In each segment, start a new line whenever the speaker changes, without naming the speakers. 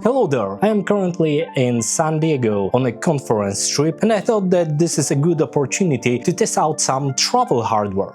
Hello there, I am currently in San Diego on a conference trip and I thought that this is a good opportunity to test out some travel hardware.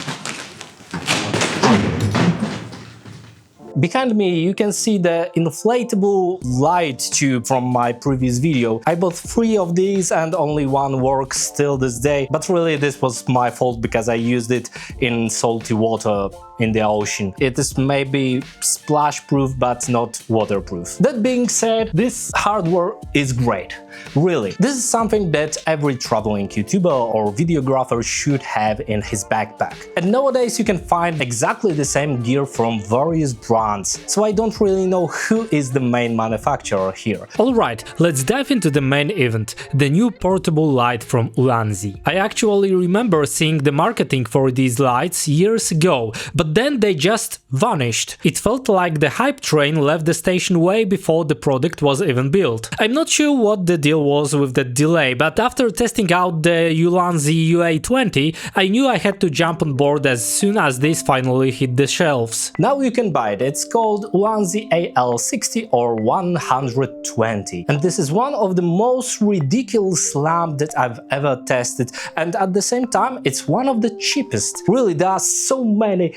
Behind me you can see the inflatable light tube from my previous video. I bought 3 of these and only one works till this day, but really this was my fault because I used it in salty water in the ocean. It is maybe splash proof but not waterproof. That being said, this hardware is great. Really, this is something that every traveling YouTuber or videographer should have in his backpack. And nowadays you can find exactly the same gear from various brands, so I don't really know who is the main manufacturer here.
Alright, let's dive into the main event, the new portable light from Ulanzi. I actually remember seeing the marketing for these lights years ago, but then they just vanished. It felt like the hype train left the station way before the product was even built. I'm not sure what the deal was with the delay, but after testing out the Ulanzi AL120, I knew I had to jump on board as soon as this finally hit the shelves.
Now you can buy it. It's called Ulanzi AL60 or 120, and this is one of the most ridiculous lamps that I've ever tested, and at the same time it's one of the cheapest. Really, there are so many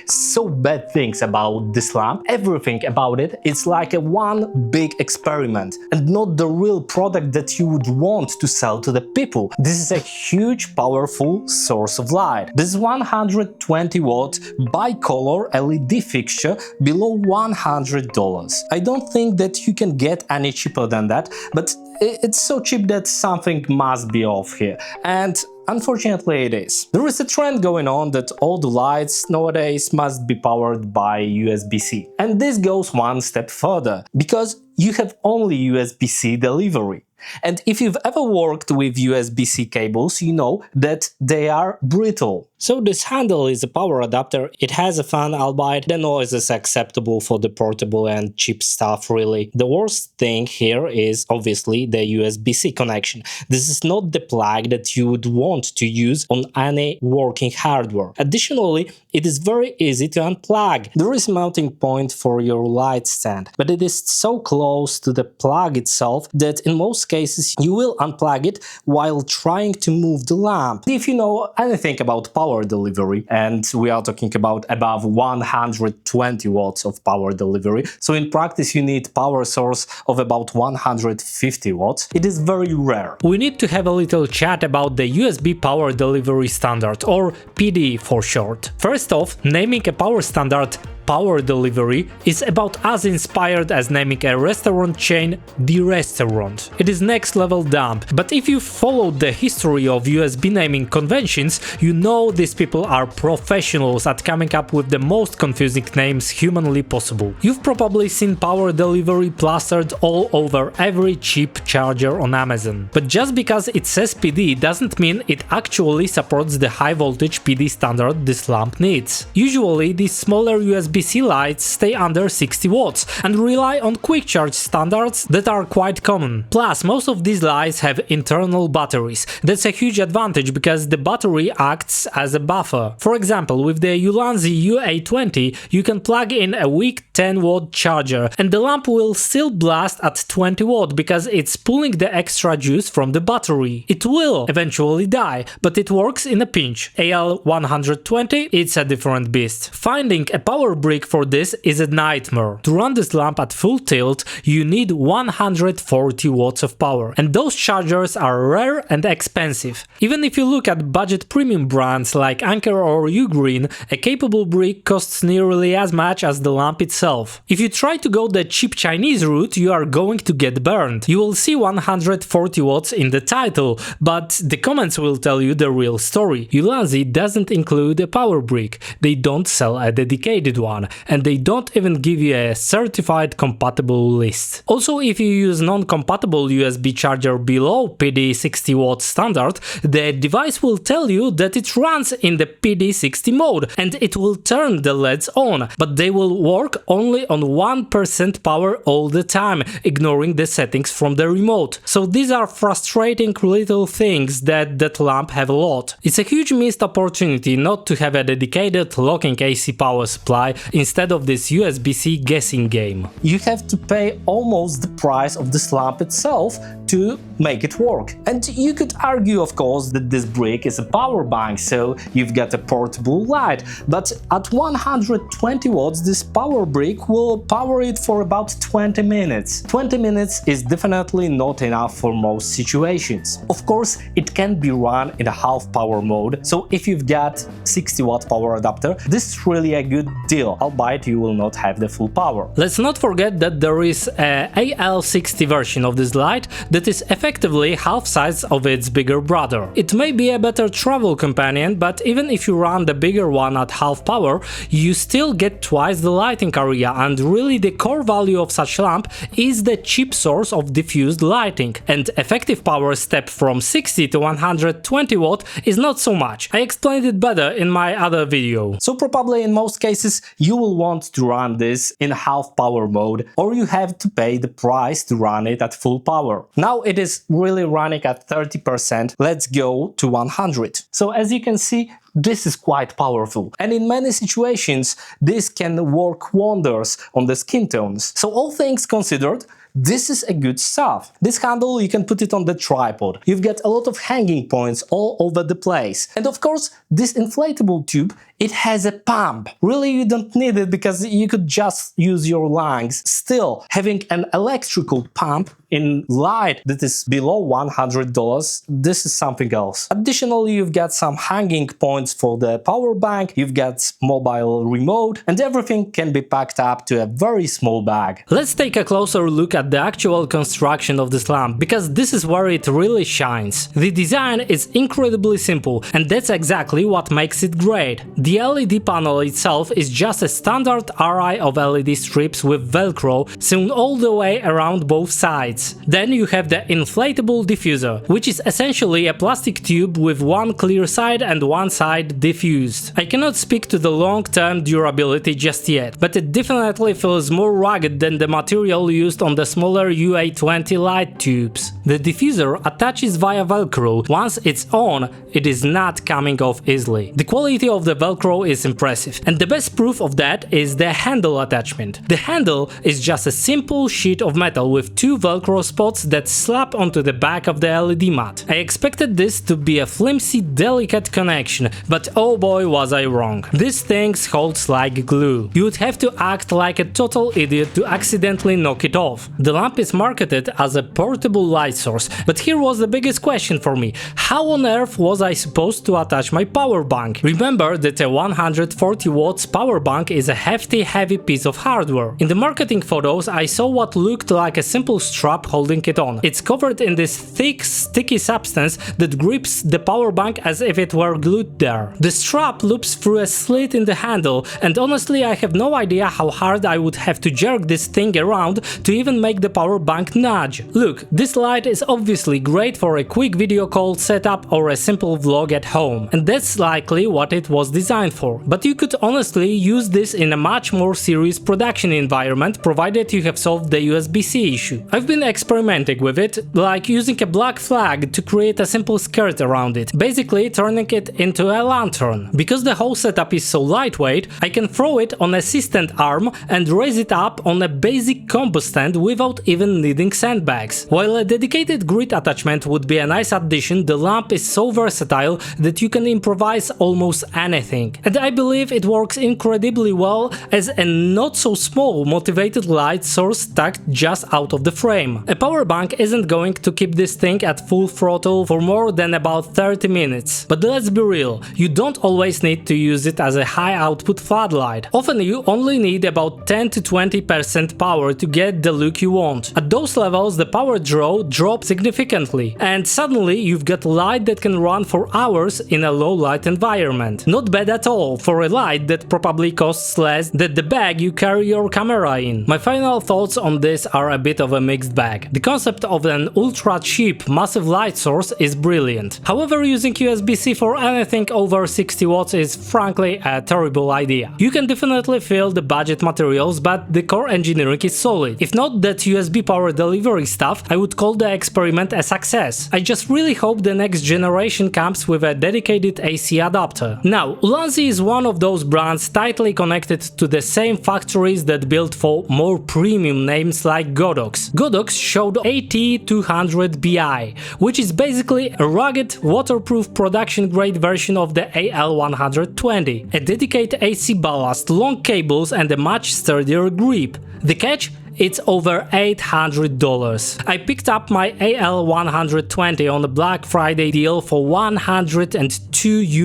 bad things about this lamp. Everything about it is like a one big experiment and not the real product that you would want to sell to the people. This is a huge powerful source of light. This is 120 watt bicolor LED fixture below $100. I don't think that you can get any cheaper than that, but it's so cheap that something must be off here, and unfortunately it is. There is a trend going on that all the lights nowadays must be powered by USB-C. And this goes one step further, because you have only USB-C delivery. And if you've ever worked with USB-C cables, you know that they are brittle. So this handle is a power adapter, it has a fan, albeit the noise is acceptable for the portable and cheap stuff really. The worst thing here is obviously the USB-C connection. This is not the plug that you would want to use on any working hardware. Additionally, it is very easy to unplug. There is a mounting point for your light stand, but it is so close to the plug itself that in most cases you will unplug it while trying to move the lamp. If you know anything about power delivery, and we are talking about above 120 watts of power delivery, so in practice you need power source of about 150 watts. It is very rare.
We need to have a little chat about the USB power delivery standard, or PD for short. First off, naming a power standard power delivery is about as inspired as naming a restaurant chain The Restaurant. It is next level dumb, but if you followed the history of USB naming conventions, you know these people are professionals at coming up with the most confusing names humanly possible. You've probably seen power delivery plastered all over every cheap charger on Amazon. But just because it says PD doesn't mean it actually supports the high voltage PD standard this lamp needs. Usually these smaller USB-C lights stay under 60 watts and rely on quick charge standards that are quite common. Plus, most of these lights have internal batteries. That's a huge advantage because the battery acts as a buffer. For example, with the Ulanzi AL120 you can plug in a weak 10 watt charger and the lamp will still blast at 20 watt because it's pulling the extra juice from the battery. It will eventually die, but it works in a pinch. AL120, it's a different beast. Finding a power brick for this is a nightmare. To run this lamp at full tilt, you need 140 watts of power, and those chargers are rare and expensive. Even if you look at budget premium brands like Anker or Ugreen, a capable brick costs nearly as much as the lamp itself. If you try to go the cheap Chinese route, you are going to get burned. You will see 140 watts in the title, but the comments will tell you the real story. Ulanzi doesn't include a power brick, they don't sell a dedicated one, and they don't even give you a certified compatible list. Also, if you use non-compatible USB charger below PD 60 watt standard, the device will tell you that it runs in the PD 60 mode and it will turn the LEDs on, but they will work only on 1% power all the time, ignoring the settings from the remote. So these are frustrating little things that lamp have a lot. It's a huge missed opportunity not to have a dedicated locking AC power supply instead of this USB-C guessing game.
You have to pay almost the price of this lamp itself to make it work. And you could argue, of course, that this brick is a power bank, so you've got a portable light, but at 120 watts this power brick will power it for about 20 minutes. 20 minutes is definitely not enough for most situations. Of course, it can be run in a half power mode, so if you've got 60 watt power adapter, this is really a good deal, albeit you will not have the full power.
Let's not forget that there is a AL60 version of this light that is effectively half size of its bigger brother. It may be a better travel companion, but even if you run the bigger one at half power, you still get twice the lighting area, and really the core value of such lamp is the cheap source of diffused lighting, and effective power step from 60 to 120 watt is not so much. I explained it better in my other video.
So probably in most cases you will want to run this in half power mode, or you have to pay the price to run it at full power. Now it is really running at 30%, let's go to 100. So as you can see, this is quite powerful, and in many situations this can work wonders on the skin tones. So all things considered, this is a good stuff. This handle, you can put it on the tripod. You've got a lot of hanging points all over the place. And of course, this inflatable tube, it has a pump. Really, you don't need it because you could just use your lungs. Still, having an electrical pump in light that is below $100, this is something else. Additionally, you've got some hanging points for the power bank, you've got mobile remote, and everything can be packed up to a very small bag.
Let's take a closer look at the actual construction of this lamp, because this is where it really shines. The design is incredibly simple, and that's exactly what makes it great. The LED panel itself is just a standard array of LED strips with Velcro sewn all the way around both sides. Then you have the inflatable diffuser, which is essentially a plastic tube with one clear side and one side diffused. I cannot speak to the long-term durability just yet, but it definitely feels more rugged than the material used on the smaller UA20 light tubes. The diffuser attaches via Velcro. Once it's on, it is not coming off easily. The quality of the Velcro is impressive, and the best proof of that is the handle attachment. The handle is just a simple sheet of metal with two Velcro spots that slap onto the back of the LED mat. I expected this to be a flimsy, delicate connection, but oh boy was I wrong. This thing holds like glue. You would have to act like a total idiot to accidentally knock it off. The lamp is marketed as a portable light source, but here was the biggest question for me. How on earth was I supposed to attach my power bank? Remember that a 140 watts power bank is a hefty, heavy piece of hardware. In the marketing photos I saw what looked like a simple strap holding it on. It's covered in this thick, sticky substance that grips the power bank as if it were glued there. The strap loops through a slit in the handle, and honestly I have no idea how hard I would have to jerk this thing around to even make the power bank nudge. Look, this light is obviously great for a quick video call setup or a simple vlog at home, and that's likely what it was designed for. But you could honestly use this in a much more serious production environment, provided you have solved the USB-C issue. I've been experimenting with it, like using a black flag to create a simple skirt around it, basically turning it into a lantern. Because the whole setup is so lightweight, I can throw it on a assistant arm and raise it up on a basic combo stand without even needing sandbags. While a dedicated grid attachment would be a nice addition, the lamp is so versatile that you can improvise almost anything. And I believe it works incredibly well as a not so small motivated light source tucked just out of the frame. A power bank isn't going to keep this thing at full throttle for more than about 30 minutes. But let's be real, you don't always need to use it as a high output floodlight. Often you only need about 10 to 20% power to get the look you want. At those levels the power draw drops significantly, and suddenly you've got light that can run for hours in a low light environment. Not bad at all for a light that probably costs less than the bag you carry your camera in. My final thoughts on this are a bit of a mixed bag. bag. The concept of an ultra-cheap massive light source is brilliant. However, using USB-C for anything over 60 watts is frankly a terrible idea. You can definitely feel the budget materials, but the core engineering is solid. If not that USB power delivery stuff, I would call the experiment a success. I just really hope the next generation comes with a dedicated AC adapter. Now, Ulanzi is one of those brands tightly connected to the same factories that built for more premium names like Godox. Godox showed AT200BI, which is basically a rugged, waterproof production-grade version of the AL120, a dedicated AC ballast, long cables and a much sturdier grip. The catch? It's over $800. I picked up my AL120 on a Black Friday deal for $102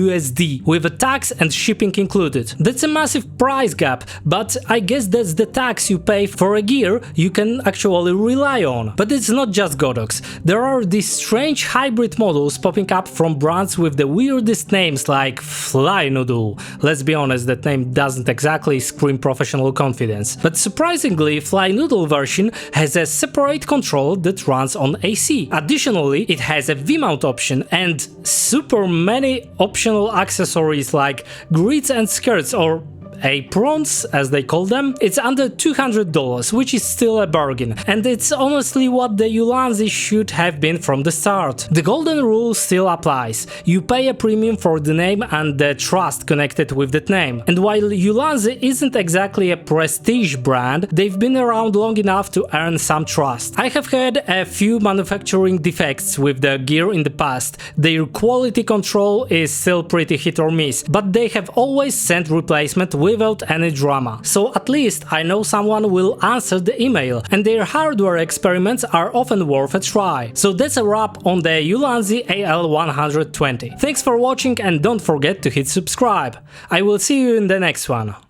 USD, with a tax and shipping included. That's a massive price gap, but I guess that's the tax you pay for a gear you can actually rely on. But it's not just Godox. There are these strange hybrid models popping up from brands with the weirdest names like Fly Noodle. Let's be honest, that name doesn't exactly scream professional confidence. But surprisingly, Fly Noodle version has a separate control that runs on AC. Additionally, it has a V-mount option and super many optional accessories like grids and skirts, or aprons, as they call them. It's under $200, which is still a bargain, and it's honestly what the Ulanzi should have been from the start. The golden rule still applies. You pay a premium for the name and the trust connected with that name. And while Ulanzi isn't exactly a prestige brand, they've been around long enough to earn some trust. I have had a few manufacturing defects with the gear in the past. Their quality control is still pretty hit or miss, but they have always sent replacement without any drama. So at least I know someone will answer the email, and their hardware experiments are often worth a try. So that's a wrap on the Ulanzi AL120. Thanks for watching and don't forget to hit subscribe. I will see you in the next one.